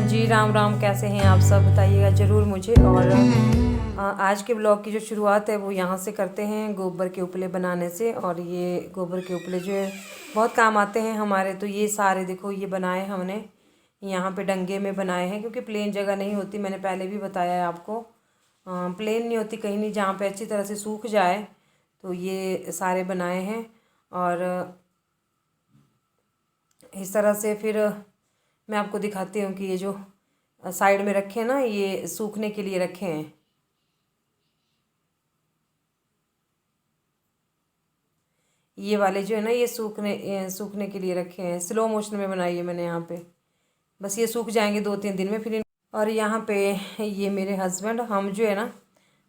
जी राम राम, कैसे हैं आप सब? बताइएगा ज़रूर मुझे। और आज के ब्लॉग की जो शुरुआत है वो यहाँ से करते हैं, गोबर के उपले बनाने से। और ये गोबर के उपले जो है बहुत काम आते हैं हमारे। तो ये सारे देखो ये बनाए हमने यहाँ पे डंगे में बनाए हैं, क्योंकि प्लेन जगह नहीं होती। मैंने पहले भी बताया है आपको, प्लेन नहीं होती कहीं नहीं जहाँ पे अच्छी तरह से सूख जाए। तो ये सारे बनाए हैं। और इस तरह से फिर मैं आपको दिखाती हूँ कि ये जो साइड में रखे हैं ना, ये सूखने के लिए रखे हैं। ये वाले जो है ना, ये सूखने के लिए रखे हैं। स्लो मोशन में बनाई है मैंने यहाँ पे। बस ये सूख जाएंगे 2-3 दिन में फिर। और यहाँ पे ये मेरे हस्बैंड, हम जो है ना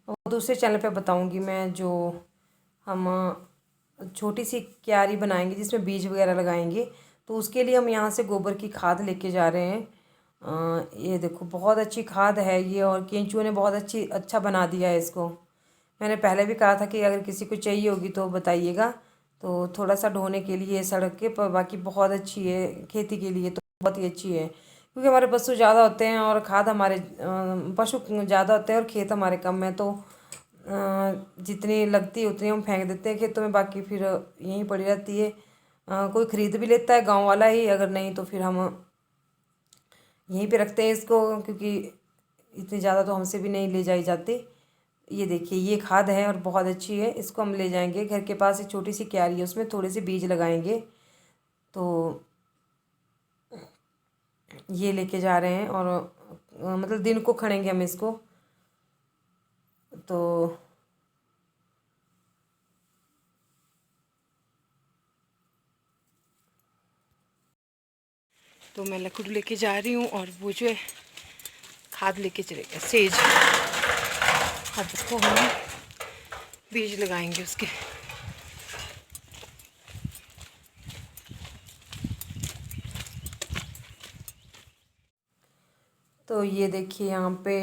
वो दूसरे चैनल पे बताऊँगी मैं, जो हम छोटी सी क्यारी बनाएंगे जिसमें बीज वगैरह लगाएंगे। तो उसके लिए हम यहाँ से गोबर की खाद लेके जा रहे हैं। ये देखो बहुत अच्छी खाद है ये, और केंचुओं ने बहुत अच्छा बना दिया है इसको। मैंने पहले भी कहा था कि अगर किसी को चाहिए होगी तो बताइएगा। तो थोड़ा सा ढोने के लिए सड़क के पर, बाकी बहुत अच्छी है खेती के लिए, तो बहुत ही अच्छी है। क्योंकि हमारे पशु ज़्यादा होते हैं और खाद हमारे पशु ज़्यादा होते हैं और खेत हमारे कम है। तो जितनी लगती है उतनी हम फेंक देते हैं खेतों में, बाकी फिर यहीं पड़ी रहती है। कोई ख़रीद भी लेता है गांव वाला ही, अगर नहीं तो फिर हम यहीं पे रखते हैं इसको, क्योंकि इतनी ज़्यादा तो हमसे भी नहीं ले जाई जाती। ये देखिए ये खाद है और बहुत अच्छी है। इसको हम ले जाएंगे घर के पास, एक छोटी सी क्यारी है उसमें थोड़े से बीज लगाएंगे। तो ये लेके जा रहे हैं, और मतलब दिन को खड़ेंगे हम इसको। तो मैं लकड़ी लेके जा रही हूँ, और वो जो है खाद लेके चलेगा सेज। अब इसको हम बीज लगाएंगे उसके। तो ये देखिए यहाँ पे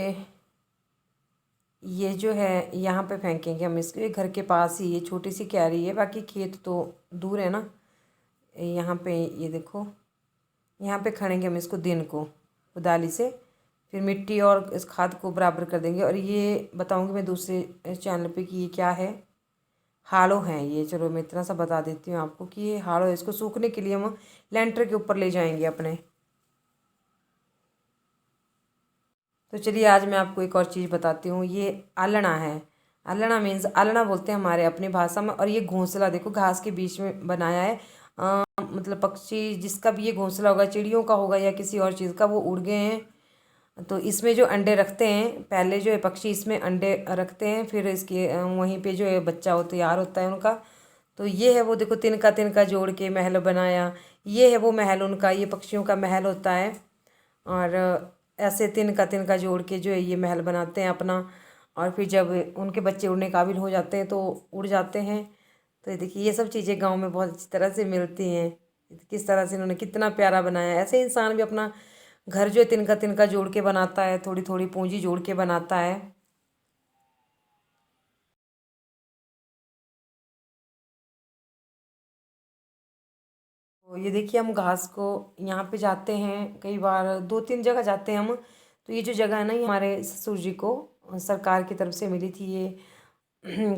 ये जो है यहाँ पे फेंकेंगे हम इसको। ये घर के पास ही ये छोटी सी क्यारी है, बाकी खेत तो दूर है ना। यहाँ पे ये देखो, यहाँ पे खड़ेंगे हम इसको दिन को कुदाली से। फिर मिट्टी और इस खाद को बराबर कर देंगे। और ये बताऊँगी मैं दूसरे चैनल पे कि ये क्या है। हाड़ो हैं ये, चलो मैं इतना सा बता देती हूँ आपको कि ये हाड़ो है। इसको सूखने के लिए हम लेंटर के ऊपर ले जाएंगे अपने। तो चलिए आज मैं आपको एक और चीज़ बताती हूँ। ये आलना है। आलना मीन्स आलना बोलते हैं हमारे अपनी भाषा में। और ये घोंसला देखो घास के बीच में बनाया है। मतलब पक्षी जिसका भी ये घोंसला होगा, चिड़ियों का होगा या किसी और चीज़ का, वो उड़ गए हैं। तो इसमें जो अंडे रखते हैं, पहले जो है पक्षी इसमें अंडे रखते हैं, फिर इसके वहीं पे जो है बच्चा वो तैयार होता है उनका। तो ये है वो देखो, तिनका तिनका जोड़ के महल बनाया। ये है वो महल उनका, ये पक्षियों का महल होता है। और ऐसे तिनका तिनका जोड़ के जो है ये महल बनाते हैं अपना। और फिर जब उनके बच्चे उड़ने काबिल हो जाते हैं तो उड़ जाते हैं। तो ये देखिए ये सब चीज़ें गांव में बहुत अच्छी तरह से मिलती हैं। किस तरह से इन्होंने कितना प्यारा बनाया है। ऐसे इंसान भी अपना घर जो है तिनका तिनका जोड़ के बनाता है, थोड़ी थोड़ी पूंजी जोड़ के बनाता है। तो ये देखिए हम घास को यहाँ पे जाते हैं, कई बार 2-3 जगह जाते हैं हम। तो ये जो जगह है ना, ये हमारे ससुर जी को सरकार की तरफ से मिली थी। ये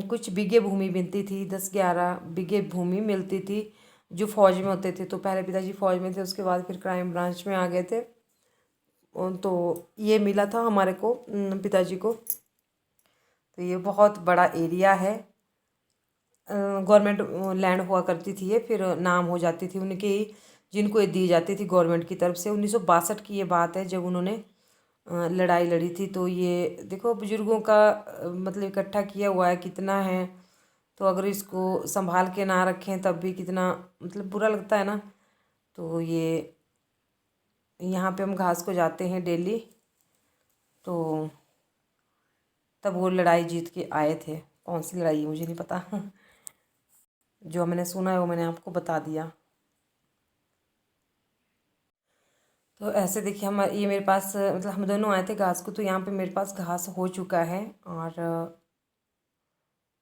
कुछ बीघे भूमि मिलती थी, 10-11 बीघे भूमि मिलती थी जो फौज में होते थे। तो पहले पिताजी फौज में थे, उसके बाद फिर क्राइम ब्रांच में आ गए थे। तो ये मिला था हमारे को, पिताजी को। तो ये बहुत बड़ा एरिया है। गवर्नमेंट लैंड हुआ करती थी ये, फिर नाम हो जाती थी उनकी, जिनको ये दी जाती थी गवर्नमेंट की तरफ से। 1962 की ये बात है जब उन्होंने लड़ाई लड़ी थी। तो ये देखो बुजुर्गों का मतलब इकट्ठा किया हुआ है कितना है। तो अगर इसको संभाल के ना रखें तब भी कितना मतलब बुरा लगता है ना। तो ये यहाँ पे हम घास को जाते हैं डेली। तो तब वो लड़ाई जीत के आए थे। कौन सी लड़ाई है मुझे नहीं पता। जो मैंने सुना है वो मैंने आपको बता दिया। तो ऐसे देखिए हम ये मेरे पास मतलब हम दोनों आए थे घास को। तो यहाँ पे मेरे पास घास हो चुका है। और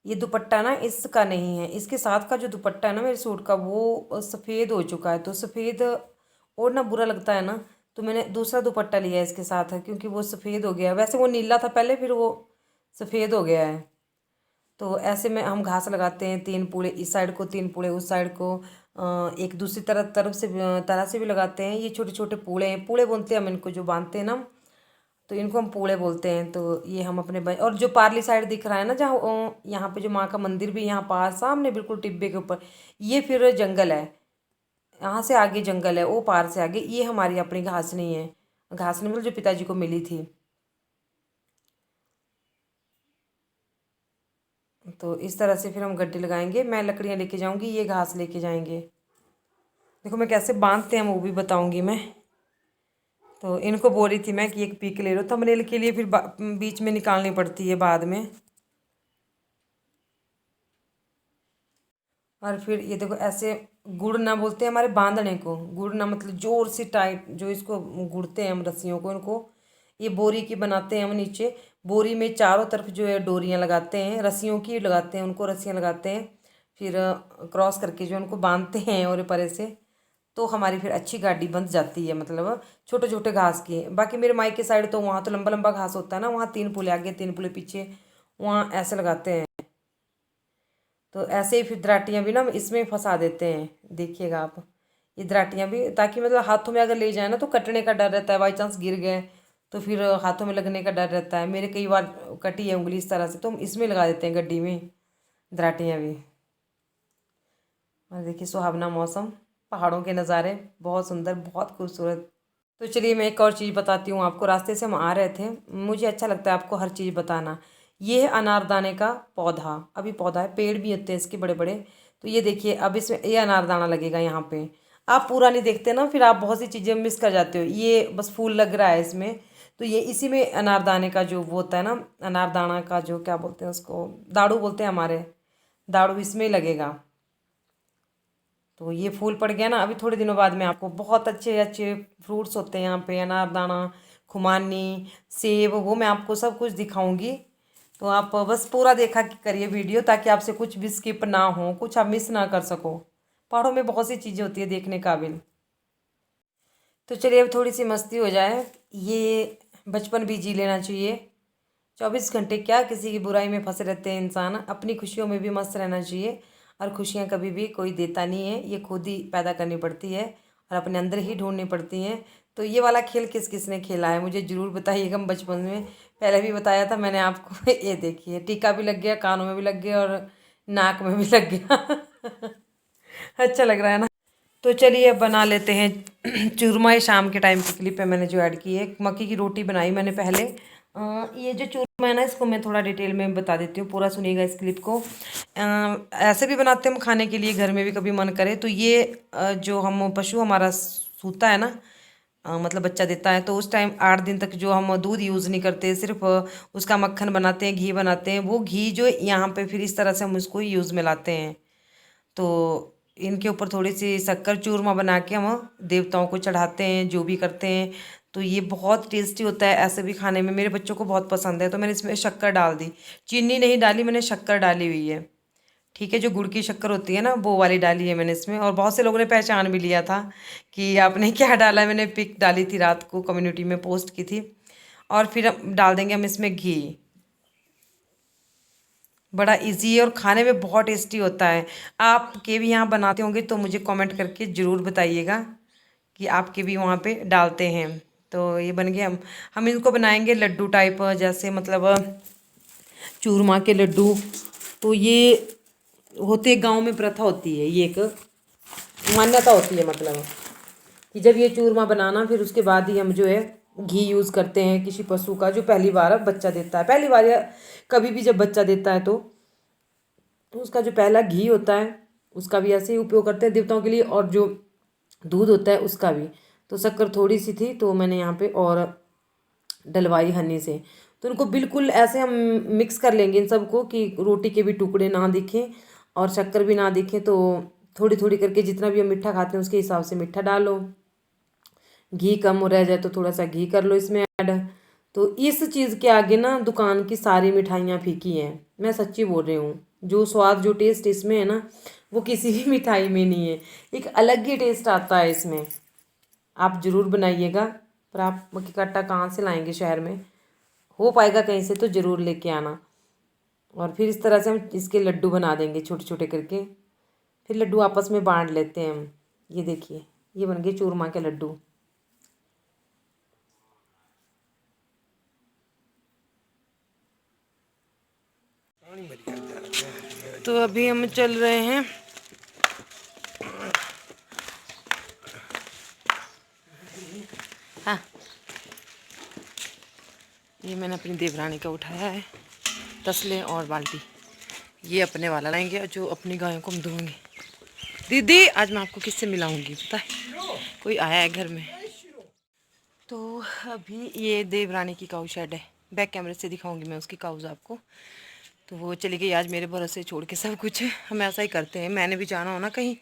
ये दुपट्टा ना इसका नहीं है, इसके साथ का जो दुपट्टा है ना मेरे सूट का, वो सफ़ेद हो चुका है। तो सफ़ेद ओढ़ना बुरा लगता है ना। तो मैंने दूसरा दुपट्टा लिया है इसके साथ, क्योंकि वो सफ़ेद हो गया है। वैसे वो नीला था पहले, फिर वो सफ़ेद हो गया है। तो ऐसे में हम घास लगाते हैं, 3 पूले इस साइड को, 3 पूले उस साइड को, एक दूसरी तरह से भी लगाते हैं। ये छोटे छोटे पूले हैं, पूले बोलते हैं हम इनको, जो बांधते हैं ना, तो इनको हम पूले बोलते हैं। तो ये हम अपने और जो पार्ली साइड दिख रहा है ना, जहाँ यहाँ पे जो माँ का मंदिर भी यहाँ पास सामने बिल्कुल टिब्बे के ऊपर, ये फिर जंगल है। यहाँ से आगे जंगल है, वो पार से आगे। ये हमारी अपनी घास नहीं है, घास नहीं मतलब जो पिताजी को मिली थी। तो इस तरह से फिर हम गड्ढे लगाएंगे। मैं लकड़ियाँ लेके जाऊंगी, ये घास लेके जाएंगे। देखो मैं कैसे बांधते हैं वो भी बताऊंगी मैं। तो इनको बोल रही थी मैं कि एक पीक ले लो, थंबनेल के लिए फिर बीच में निकालनी पड़ती है बाद में। और फिर ये देखो ऐसे गुड़ना बोलते हैं हमारे बांधने को, गुड़ना मतलब जोर से टाइट, जो इसको गुड़ते हैं हम रस्सियों को, इनको ये बोरी की बनाते हैं हम। नीचे बोरी में चारों तरफ जो है डोरियां लगाते हैं, रस्सियों की लगाते हैं, उनको रस्सियां लगाते हैं, फिर क्रॉस करके जो उनको बांधते हैं और परे से, तो हमारी फिर अच्छी गाड़ी बंध जाती है। मतलब छोटे छोटे घास की। बाकी मेरे मायके साइड तो वहाँ तो लंबा लंबा घास होता है ना, वहाँ 3 पुले आगे 3 पुले पीछे, वहाँ ऐसे लगाते हैं। तो ऐसे ही फिर दराटियाँ भी ना इसमें फंसा देते हैं, देखिएगा आप। ये दराटियाँ भी, ताकि मतलब हाथों में अगर ले जाए ना तो कटने का डर रहता है, बाई चांस गिर गए तो फिर हाथों में लगने का डर रहता है। मेरे कई बार कटी है उंगली इस तरह से, तो हम इसमें लगा देते हैं गड्डी में दराटियाँ भी। और देखिए सुहावना मौसम, पहाड़ों के नज़ारे बहुत सुंदर, बहुत खूबसूरत। तो चलिए मैं एक और चीज़ बताती हूँ आपको। रास्ते से हम आ रहे थे, मुझे अच्छा लगता है आपको हर चीज़ बताना। ये है अनारदाने का पौधा, अभी पौधा है, पेड़ भी होते हैं इसके बड़े बड़े। तो ये देखिए अब इसमें ये अनारदाना लगेगा यहाँ पे। आप पूरा नहीं देखते ना, फिर आप बहुत सी चीज़ें मिस कर जाते हो। ये बस फूल लग रहा है इसमें, तो ये इसी में अनारदाने का जो वो होता है ना, अनारदाना का जो क्या बोलते हैं उसको, दाड़ू बोलते हैं हमारे, दाड़ू इसमें लगेगा। तो ये फूल पड़ गया ना, अभी थोड़े दिनों बाद में आपको बहुत अच्छे अच्छे फ्रूट्स होते हैं यहाँ पे, अनारदाना, खुमानी, सेब, वो मैं आपको सब कुछ दिखाऊंगी। तो आप बस पूरा देखा करिए वीडियो, ताकि आपसे कुछ भी स्किप ना हो, कुछ आप मिस ना कर सको। पहाड़ों में बहुत सी चीज़ें होती है देखने काबिल। तो चलिए अब थोड़ी सी मस्ती हो जाए, ये बचपन भी जी लेना चाहिए। 24 घंटे क्या किसी की बुराई में फंसे रहते हैं इंसान, अपनी खुशियों में भी मस्त रहना चाहिए। और खुशियाँ कभी भी कोई देता नहीं है, ये खुद ही पैदा करनी पड़ती है और अपने अंदर ही ढूंढनी पड़ती हैं। तो ये वाला खेल किस किस ने खेला है मुझे ज़रूर बताइएगा। हम बचपन में पहले भी बताया था मैंने आपको। ये देखिए टीका भी लग गया, कानों में भी लग गया और नाक में भी लग गया। अच्छा लग रहा है ना। तो चलिए अब बना लेते हैं चूरमा। ये शाम के टाइम की क्लिप है मैंने जो ऐड की है। मक्की की रोटी बनाई मैंने पहले। ये जो चूरमा है ना, इसको मैं थोड़ा डिटेल में बता देती हूँ, पूरा सुनिएगा इस क्लिप को। ऐसे भी बनाते हैं हम खाने के लिए, घर में भी कभी मन करे तो। ये जो हम पशु हमारा सूता है ना, मतलब बच्चा देता है, तो उस टाइम 8 दिन तक जो हम दूध यूज़ नहीं करते, सिर्फ उसका मक्खन बनाते हैं, घी बनाते हैं। वो घी जो यहाँ पे फिर इस तरह से हम उसको यूज़ में लाते हैं। तो इनके ऊपर थोड़ी सी शक्कर चूरमा बना के हम देवताओं को चढ़ाते हैं, जो भी करते हैं। तो ये बहुत टेस्टी होता है ऐसे भी खाने में, मेरे बच्चों को बहुत पसंद है। तो मैंने इसमें शक्कर डाल दी, चीनी नहीं डाली मैंने, शक्कर डाली हुई है। ठीक है, जो गुड़ की शक्कर होती है ना, वो वाली डाली है मैंने इसमें। और बहुत से लोगों ने पहचान भी लिया था कि आपने क्या डाला है। मैंने पिक डाली थी रात को, कम्युनिटी में पोस्ट की थी। और फिर डाल देंगे हम इसमें घी। बड़ा इजी है और खाने में बहुत टेस्टी होता है। आपके भी यहाँ बनाते होंगे तो मुझे कमेंट करके ज़रूर बताइएगा कि आपके भी वहाँ पे डालते हैं। तो ये बन गया। हम इनको बनाएंगे लड्डू टाइप, जैसे मतलब चूरमा के लड्डू। तो ये होते गांव में प्रथा होती है, ये एक मान्यता होती है, मतलब कि जब ये चूरमा बनाना, फिर उसके बाद ही हम जो है घी यूज़ करते हैं किसी पशु का जो पहली बार बच्चा देता है। पहली बार या कभी भी जब बच्चा देता है तो उसका जो पहला घी होता है उसका भी ऐसे ही उपयोग करते हैं देवताओं के लिए, और जो दूध होता है उसका भी। तो शक्कर थोड़ी सी थी तो मैंने यहाँ पे और डलवाई हनी से। तो उनको बिल्कुल ऐसे हम मिक्स कर लेंगे इन सबको कि रोटी के भी टुकड़े ना दिखें और शक्कर भी ना दिखें। तो थोड़ी थोड़ी करके जितना भी हम मीठा खाते हैं उसके हिसाब से मीठा डालो। घी कम रह जाए तो थोड़ा सा घी कर लो इसमें ऐड। तो इस चीज़ के आगे ना दुकान की सारी मिठाइयाँ फीकी हैं, मैं सच्ची बोल रही हूँ। जो स्वाद जो टेस्ट इसमें है ना, वो किसी भी मिठाई में नहीं है। एक अलग ही टेस्ट आता है इसमें, आप ज़रूर बनाइएगा। पर आप मक्की का आटा कहाँ से लाएंगे, शहर में हो पाएगा कहीं से तो ज़रूर लेके आना। और फिर इस तरह से हम इसके लड्डू बना देंगे छोटे छोटे करके, फिर लड्डू आपस में बांट लेते हैं हम। ये देखिए, ये बन गए चूरमा के लड्डू। तो अभी हम चल रहे हैं हाँ, ये मैंने अपनी देवरानी का उठाया है तसले और बाल्टी, ये अपने वाला लाएंगे और जो अपनी गायों को हम धोएंगे। दीदी आज मैं आपको किससे मिलाऊंगी पता है, कोई आया है घर में। तो अभी ये देवरानी की काऊ शेड है, बैक कैमरे से दिखाऊंगी मैं उसकी काउज आपको। तो वो चली गई आज मेरे भरोसे छोड़ के सब कुछ। हम ऐसा ही करते हैं, मैंने भी जाना हो ना कहीं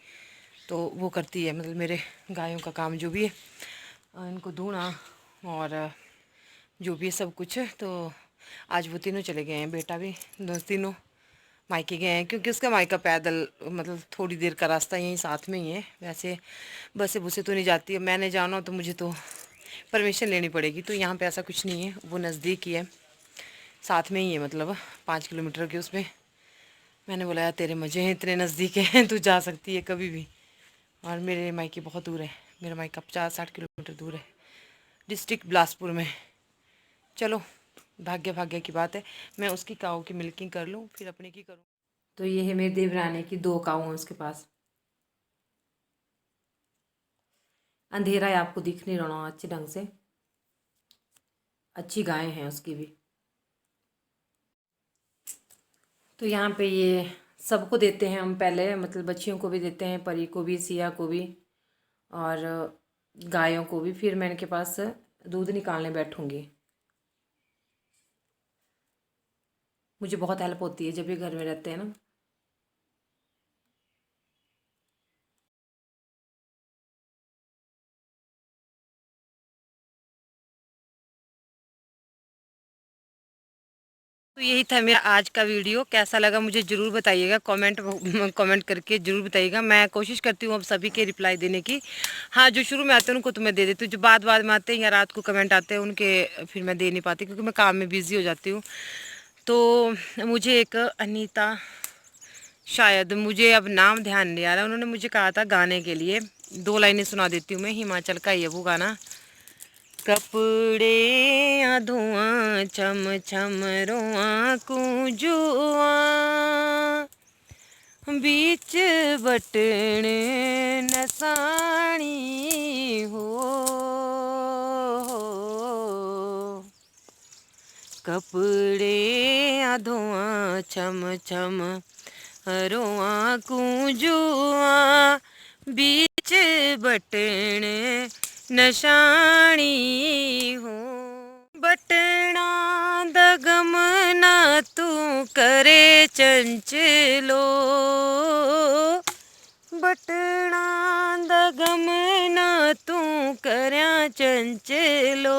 तो वो करती है, मतलब मेरे गायों का काम जो भी है, इनको धोना और जो भी है सब कुछ। तो आज वो तीनों चले गए हैं, बेटा भी, तीनों मायके गए हैं, क्योंकि उसका मायका पैदल मतलब थोड़ी देर का रास्ता यहीं साथ में ही है। वैसे बसें बुसें तो नहीं जाती है, मैंने जाना हो तो मुझे तो परमिशन लेनी पड़ेगी। तो यहाँ पे ऐसा कुछ नहीं है, वो नज़दीक ही है, साथ में ही है, मतलब 5 किलोमीटर के उसमें। मैंने बोला यार तेरे मज़े हैं, इतने नज़दीक हैं, तू जा सकती है कभी भी। और मेरे मायके बहुत दूर है, मेरा मायका 50-60 किलोमीटर दूर है, डिस्ट्रिक्ट बिलासपुर में। चलो भाग्य भाग्य की बात है, मैं उसकी काऊ की मिल्किंग कर लूँ फिर अपने की करूँ। तो ये है मेरी देवरानी की 2 काऊ हैं उसके पास। अंधेरा है, आपको दिख नहीं रहा अच्छे ढंग से, अच्छी गायें हैं उसकी भी। तो यहाँ पे ये सबको देते हैं हम पहले, मतलब बच्चियों को भी देते हैं, परी को भी, सिया को भी और गायों को भी। फिर मैं इनके पास दूध निकालने बैठूँगी। मुझे बहुत हेल्प होती है जब ये घर में रहते हैं ना। तो यही था मेरा आज का वीडियो, कैसा लगा मुझे ज़रूर बताइएगा, कमेंट करके ज़रूर बताइएगा। मैं कोशिश करती हूँ अब सभी के रिप्लाई देने की। हाँ, जो शुरू में आते हैं उनको तो मैं दे देती हूँ, जो बाद में आते हैं या रात को कमेंट आते हैं उनके फिर मैं दे नहीं पाती, क्योंकि मैं काम में बिज़ी हो जाती हूँ। तो मुझे एक अनीता, शायद मुझे अब नाम ध्यान नहीं आ रहा, उन्होंने मुझे कहा था गाने के लिए, 2 लाइनें सुना देती हूँ मैं, हिमाचल का ये वो गाना। कपड़े धुआं चम चम रोआं कूजुआ, बीच बटन नसाणी हो, कपड़े धुआं चम चम रोआं कूजुआ, बीच बटन नशाणी हो। बटना दगम ना तू करे चंचलो, बटना दगम ना तू करया चंचलो,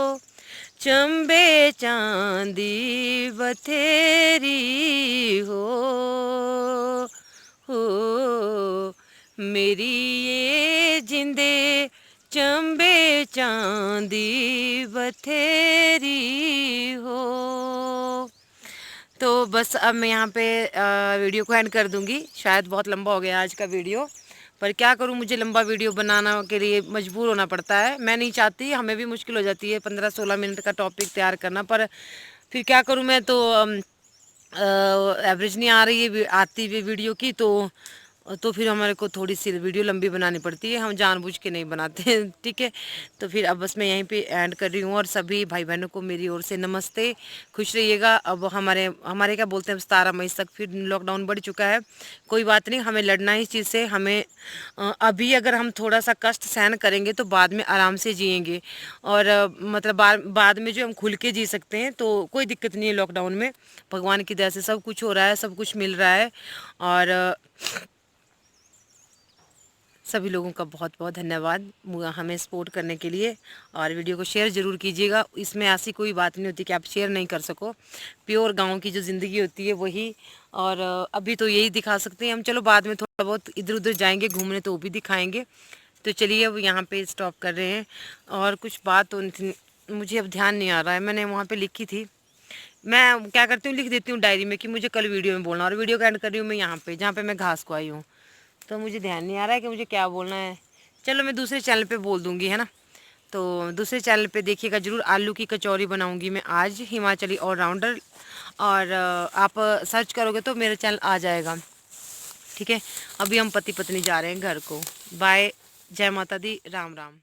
चंबे चांदी बथेरी हो मेरी ये जिंदे चंबे चांदी बथेरी हो। तो बस अब मैं यहाँ पे वीडियो को एंड कर दूँगी, शायद बहुत लंबा हो गया आज का वीडियो, पर क्या करूँ, मुझे लंबा वीडियो बनाना के लिए मजबूर होना पड़ता है। मैं नहीं चाहती, हमें भी मुश्किल हो जाती है 15-16 मिनट का टॉपिक तैयार करना, पर फिर क्या करूँ मैं, तो एवरेज नहीं आ रही है आती हुई वीडियो की, तो फिर हमारे को थोड़ी सी वीडियो लंबी बनानी पड़ती है, हम जानबूझ के नहीं बनाते हैं, ठीक है। तो फिर अब बस मैं यहीं पे एंड कर रही हूँ, और सभी भाई बहनों को मेरी ओर से नमस्ते, खुश रहिएगा। अब हमारे क्या बोलते हैं, 17 मई तक फिर लॉकडाउन बढ़ चुका है, कोई बात नहीं, हमें लड़ना है इस चीज़ से। हमें अभी अगर हम थोड़ा सा कष्ट सहन करेंगे तो बाद में आराम से जिएंगे, और मतलब बाद में जो हम खुल के जी सकते हैं, तो कोई दिक्कत नहीं है। लॉकडाउन में भगवान की दया से सब कुछ हो रहा है, सब कुछ मिल रहा है, और सभी लोगों का बहुत बहुत धन्यवाद हमें सपोर्ट करने के लिए। और वीडियो को शेयर ज़रूर कीजिएगा, इसमें ऐसी कोई बात नहीं होती कि आप शेयर नहीं कर सको, प्योर गांव की जो ज़िंदगी होती है वही। और अभी तो यही दिखा सकते हैं हम, चलो बाद में थोड़ा बहुत इधर उधर जाएंगे घूमने तो वो भी दिखाएंगे। तो चलिए अब यहाँ पे स्टॉप कर रहे हैं, और कुछ बात तो मुझे अब ध्यान नहीं आ रहा है, मैंने वहाँ पे लिखी थी। मैं क्या करती हूँ, लिख देती हूँ डायरी में कि मुझे कल वीडियो में बोलना, और वीडियो का एंड कर रही हूँ मैं यहाँ पे जहाँ पे मैं घास को आई हूँ। तो मुझे ध्यान नहीं आ रहा है कि मुझे क्या बोलना है। चलो मैं दूसरे चैनल पे बोल दूँगी, है ना। तो दूसरे चैनल पे देखिएगा ज़रूर, आलू की कचौरी बनाऊँगी मैं आज, हिमाचली ऑलराउंडर। और आप सर्च करोगे तो मेरा चैनल आ जाएगा, ठीक है। अभी हम पति पत्नी जा रहे हैं घर को। बाय, जय माता दी, राम राम।